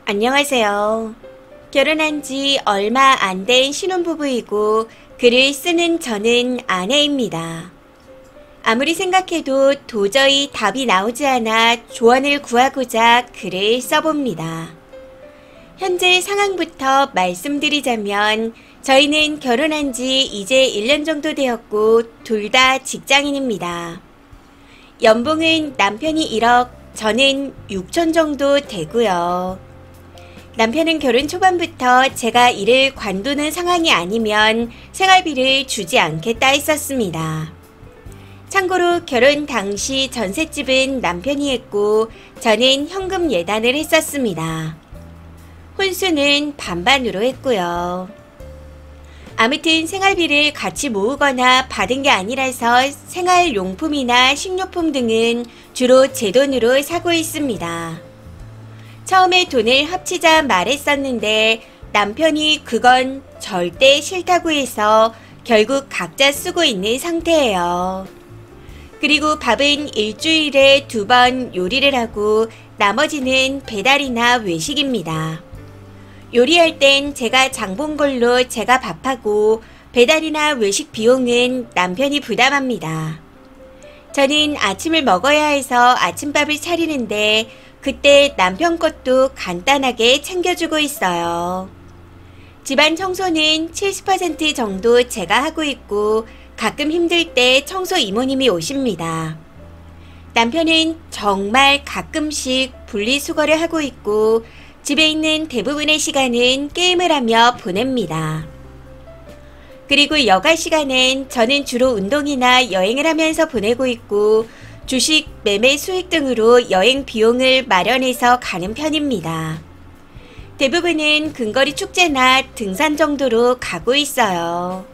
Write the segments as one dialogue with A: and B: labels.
A: 안녕하세요. 결혼한 지 얼마 안 된 신혼부부이고 글을 쓰는 저는 아내입니다. 아무리 생각해도 도저히 답이 나오지 않아 조언을 구하고자 글을 써봅니다. 현재 상황부터 말씀드리자면 저희는 결혼한 지 이제 1년 정도 되었고 둘 다 직장인입니다. 연봉은 남편이 1억, 저는 6천 정도 되고요. 남편은 결혼 초반부터 제가 일을 관두는 상황이 아니면 생활비를 주지 않겠다 했었습니다. 참고로 결혼 당시 전셋집은 남편이 했고 저는 현금 예단을 했었습니다. 혼수는 반반으로 했고요. 아무튼 생활비를 같이 모으거나 받은 게 아니라서 생활용품이나 식료품 등은 주로 제 돈으로 사고 있습니다. 처음에 돈을 합치자 말했었는데 남편이 그건 절대 싫다고 해서 결국 각자 쓰고 있는 상태예요. 그리고 밥은 일주일에 2번 요리를 하고 나머지는 배달이나 외식입니다. 요리할 땐 제가 장 본 걸로 제가 밥하고 배달이나 외식 비용은 남편이 부담합니다. 저는 아침을 먹어야 해서 아침밥을 차리는데 그때 남편 것도 간단하게 챙겨주고 있어요. 집안 청소는 70% 정도 제가 하고 있고 가끔 힘들 때 청소 이모님이 오십니다. 남편은 정말 가끔씩 분리수거를 하고 있고 집에 있는 대부분의 시간은 게임을 하며 보냅니다. 그리고 여가 시간엔 저는 주로 운동이나 여행을 하면서 보내고 있고 주식, 매매 수익 등으로 여행 비용을 마련해서 가는 편입니다. 대부분은 근거리 축제나 등산 정도로 가고 있어요.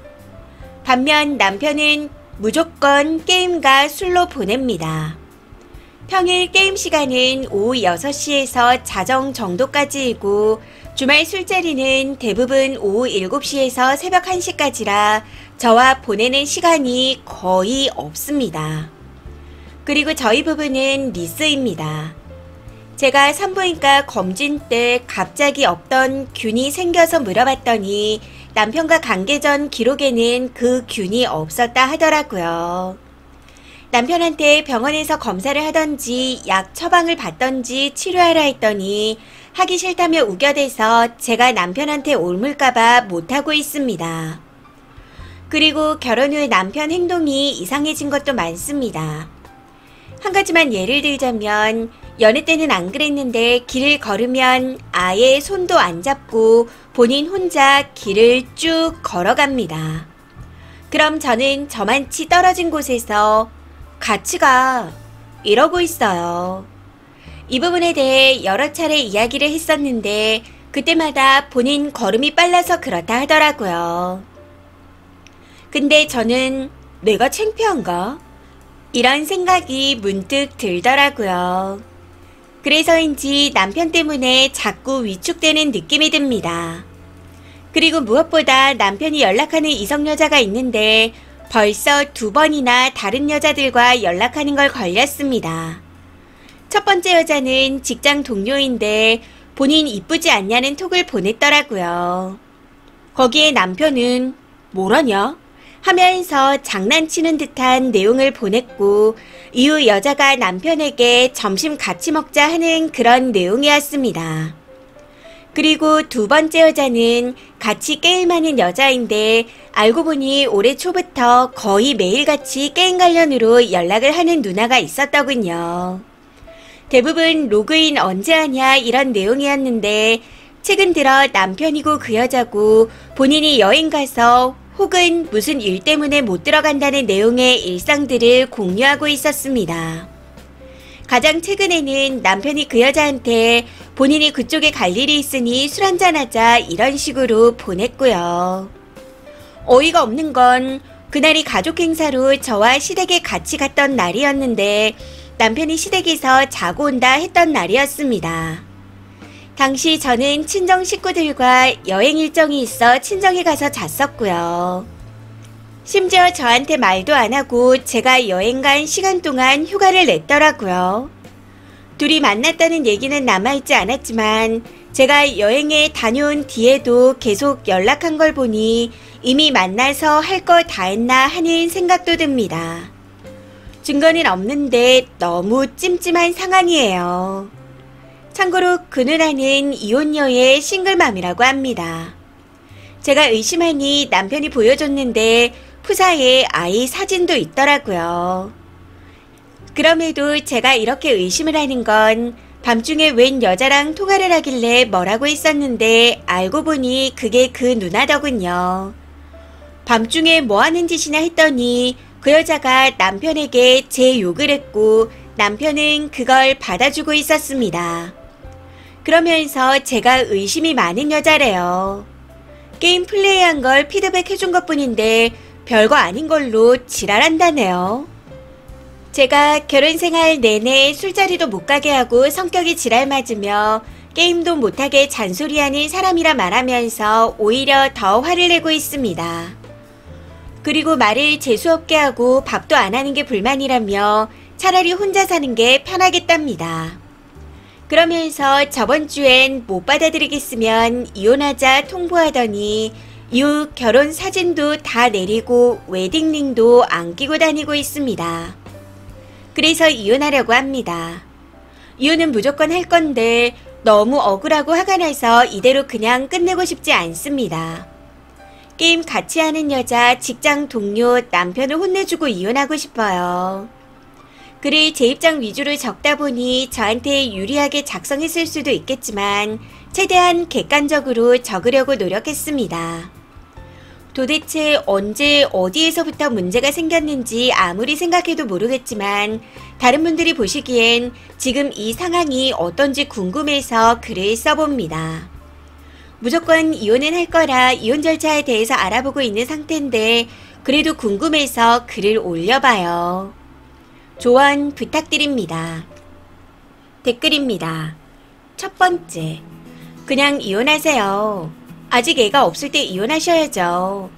A: 반면 남편은 무조건 게임과 술로 보냅니다. 평일 게임 시간은 오후 6시에서 자정 정도까지이고 주말 술자리는 대부분 오후 7시에서 새벽 1시까지라 저와 보내는 시간이 거의 없습니다. 그리고 저희 부부는 리스입니다. 제가 산부인과 검진 때 갑자기 없던 균이 생겨서 물어봤더니 남편과 관계 전 기록에는 그 균이 없었다 하더라고요. 남편한테 병원에서 검사를 하던지 약 처방을 받던지 치료하라 했더니 하기 싫다며 우겨대서 제가 남편한테 옮을까봐 못하고 있습니다. 그리고 결혼 후에 남편 행동이 이상해진 것도 많습니다. 한 가지만 예를 들자면 연애 때는 안 그랬는데 길을 걸으면 아예 손도 안 잡고 본인 혼자 길을 쭉 걸어갑니다. 그럼 저는 저만치 떨어진 곳에서 같이 가 이러고 있어요. 이 부분에 대해 여러 차례 이야기를 했었는데 그때마다 본인 걸음이 빨라서 그렇다 하더라고요. 근데 저는 내가 창피한가? 이런 생각이 문득 들더라고요. 그래서인지 남편 때문에 자꾸 위축되는 느낌이 듭니다. 그리고 무엇보다 남편이 연락하는 이성 여자가 있는데 벌써 2번이나 다른 여자들과 연락하는 걸 걸렸습니다. 첫 번째 여자는 직장 동료인데 본인 이쁘지 않냐는 톡을 보냈더라고요. 거기에 남편은 뭐라냐? 하면서 장난치는 듯한 내용을 보냈고 이후 여자가 남편에게 점심 같이 먹자 하는 그런 내용이었습니다. 그리고 2번째 여자는 같이 게임하는 여자인데 알고 보니 올해 초부터 거의 매일같이 게임 관련으로 연락을 하는 누나가 있었더군요. 대부분 로그인 언제 하냐 이런 내용이었는데 최근 들어 남편이고 그 여자고 본인이 여행 가서 혹은 무슨 일 때문에 못 들어간다는 내용의 일상들을 공유하고 있었습니다. 가장 최근에는 남편이 그 여자한테 본인이 그쪽에 갈 일이 있으니 술 한잔하자 이런 식으로 보냈고요. 어이가 없는 건 그날이 가족 행사로 저와 시댁에 같이 갔던 날이었는데 남편이 시댁에서 자고 온다 했던 날이었습니다. 당시 저는 친정 식구들과 여행 일정이 있어 친정에 가서 잤었고요. 심지어 저한테 말도 안 하고 제가 여행 간 시간 동안 휴가를 냈더라고요. 둘이 만났다는 얘기는 남아있지 않았지만 제가 여행에 다녀온 뒤에도 계속 연락한 걸 보니 이미 만나서 할 거 다 했나 하는 생각도 듭니다. 증거는 없는데 너무 찜찜한 상황이에요. 참고로 그 누나는 이혼녀의 싱글맘이라고 합니다. 제가 의심하니 남편이 보여줬는데 푸사에 아이 사진도 있더라고요. 그럼에도 제가 이렇게 의심을 하는 건 밤중에 웬 여자랑 통화를 하길래 뭐라고 했었는데 알고 보니 그게 그 누나더군요. 밤중에 뭐 하는 짓이나 했더니 그 여자가 남편에게 제 욕을 했고 남편은 그걸 받아주고 있었습니다. 그러면서 제가 의심이 많은 여자래요. 게임 플레이한 걸 피드백 해준 것뿐인데 별거 아닌 걸로 지랄한다네요. 제가 결혼 생활 내내 술자리도 못 가게 하고 성격이 지랄 맞으며 게임도 못하게 잔소리하는 사람이라 말하면서 오히려 더 화를 내고 있습니다. 그리고 말을 재수없게 하고 밥도 안 하는 게 불만이라며 차라리 혼자 사는 게 편하겠답니다. 그러면서 저번 주엔 못 받아들이겠으면 이혼하자 통보하더니 이후 결혼 사진도 다 내리고 웨딩링도 안 끼고 다니고 있습니다. 그래서 이혼하려고 합니다. 이혼은 무조건 할 건데 너무 억울하고 화가 나서 이대로 그냥 끝내고 싶지 않습니다. 게임 같이 하는 여자, 직장 동료, 남편을 혼내주고 이혼하고 싶어요. 글을 제 입장 위주로 적다 보니 저한테 유리하게 작성했을 수도 있겠지만 최대한 객관적으로 적으려고 노력했습니다. 도대체 언제 어디에서부터 문제가 생겼는지 아무리 생각해도 모르겠지만 다른 분들이 보시기엔 지금 이 상황이 어떤지 궁금해서 글을 써봅니다. 무조건 이혼은 할 거라 이혼 절차에 대해서 알아보고 있는 상태인데 그래도 궁금해서 글을 올려봐요. 조언 부탁드립니다. 댓글입니다. 첫 번째, 그냥 이혼하세요. 아직 애가 없을 때 이혼하셔야죠.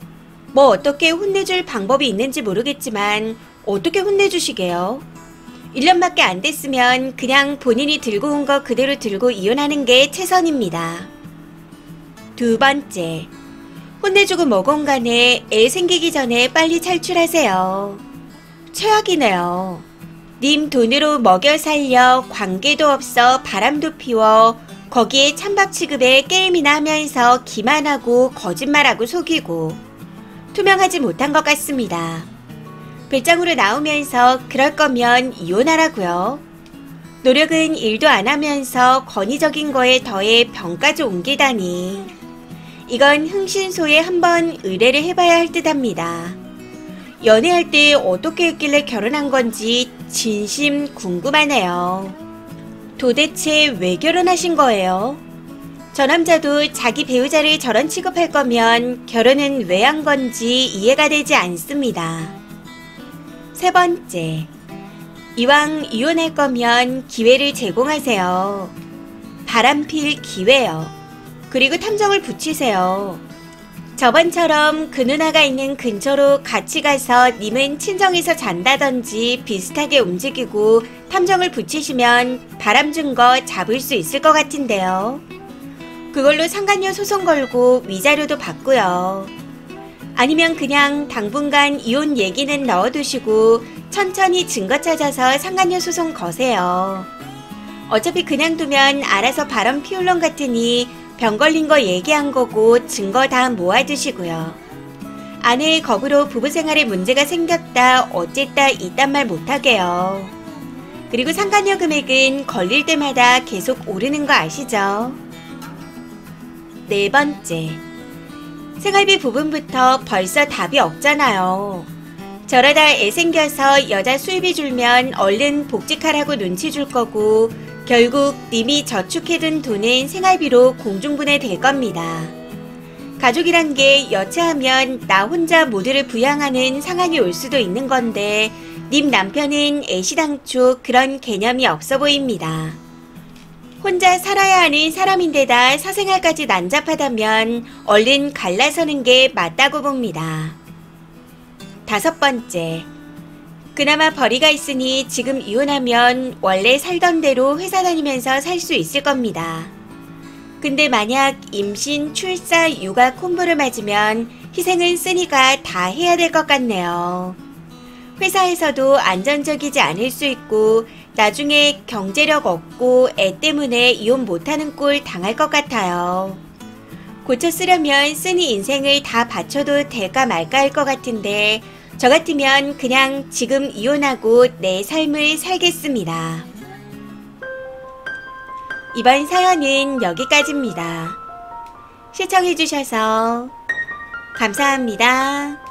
A: 뭐 어떻게 혼내줄 방법이 있는지 모르겠지만 어떻게 혼내주시게요? 1년밖에 안 됐으면 그냥 본인이 들고 온 거 그대로 들고 이혼하는 게 최선입니다. 두 번째, 혼내주고 뭐건 간에 애 생기기 전에 빨리 탈출하세요. 최악이네요. 님 돈으로 먹여 살려 관계도 없어 바람도 피워 거기에 찬밥 취급에 게임이나 하면서 기만하고 거짓말하고 속이고 투명하지 못한 것 같습니다. 배짱으로 나오면서 그럴 거면 이혼하라고요. 노력은 일도 안 하면서 권위적인 거에 더해 병까지 옮기다니. 이건 흥신소에 한번 의뢰를 해봐야 할 듯합니다. 연애할 때 어떻게 했길래 결혼한 건지 진심 궁금하네요. 도대체 왜 결혼하신 거예요? 저 남자도 자기 배우자를 저런 취급할 거면 결혼은 왜 한 건지 이해가 되지 않습니다. 세 번째, 이왕 이혼할 거면 기회를 제공하세요. 바람필 기회요. 그리고 탐정을 붙이세요. 저번처럼 그 누나가 있는 근처로 같이 가서 님은 친정에서 잔다던지 비슷하게 움직이고 탐정을 붙이시면 바람 준 거 잡을 수 있을 것 같은데요. 그걸로 상간녀 소송 걸고 위자료도 받고요. 아니면 그냥 당분간 이혼 얘기는 넣어두시고 천천히 증거 찾아서 상간녀 소송 거세요. 어차피 그냥 두면 알아서 바람 피울 놈 같으니 병 걸린 거 얘기한 거고 증거 다 모아두시고요. 아내의 겁으로 부부생활에 문제가 생겼다 어쨌다 이딴 말 못하게요. 그리고 상간녀 금액은 걸릴 때마다 계속 오르는 거 아시죠? 네 번째, 생활비 부분부터 벌써 답이 없잖아요. 저러다 애 생겨서 여자 수입이 줄면 얼른 복직하라고 눈치 줄 거고 결국 님이 저축해둔 돈은 생활비로 공중분해 될 겁니다. 가족이란 게 여차하면 나 혼자 모두를 부양하는 상황이 올 수도 있는 건데 님 남편은 애시당초 그런 개념이 없어 보입니다. 혼자 살아야 하는 사람인데다 사생활까지 난잡하다면 얼른 갈라서는 게 맞다고 봅니다. 다섯 번째, 그나마 벌이가 있으니 지금 이혼하면 원래 살던 대로 회사 다니면서 살 수 있을 겁니다. 근데 만약 임신, 출사, 육아 콤보를 맞으면 희생은 쓰니가 다 해야 될 것 같네요. 회사에서도 안정적이지 않을 수 있고 나중에 경제력 없고 애 때문에 이혼 못하는 꼴 당할 것 같아요. 고쳐 쓰려면 쓰니 인생을 다 바쳐도 될까 말까 할 것 같은데 저 같으면 그냥 지금 이혼하고 내 삶을 살겠습니다. 이번 사연은 여기까지입니다. 시청해주셔서 감사합니다.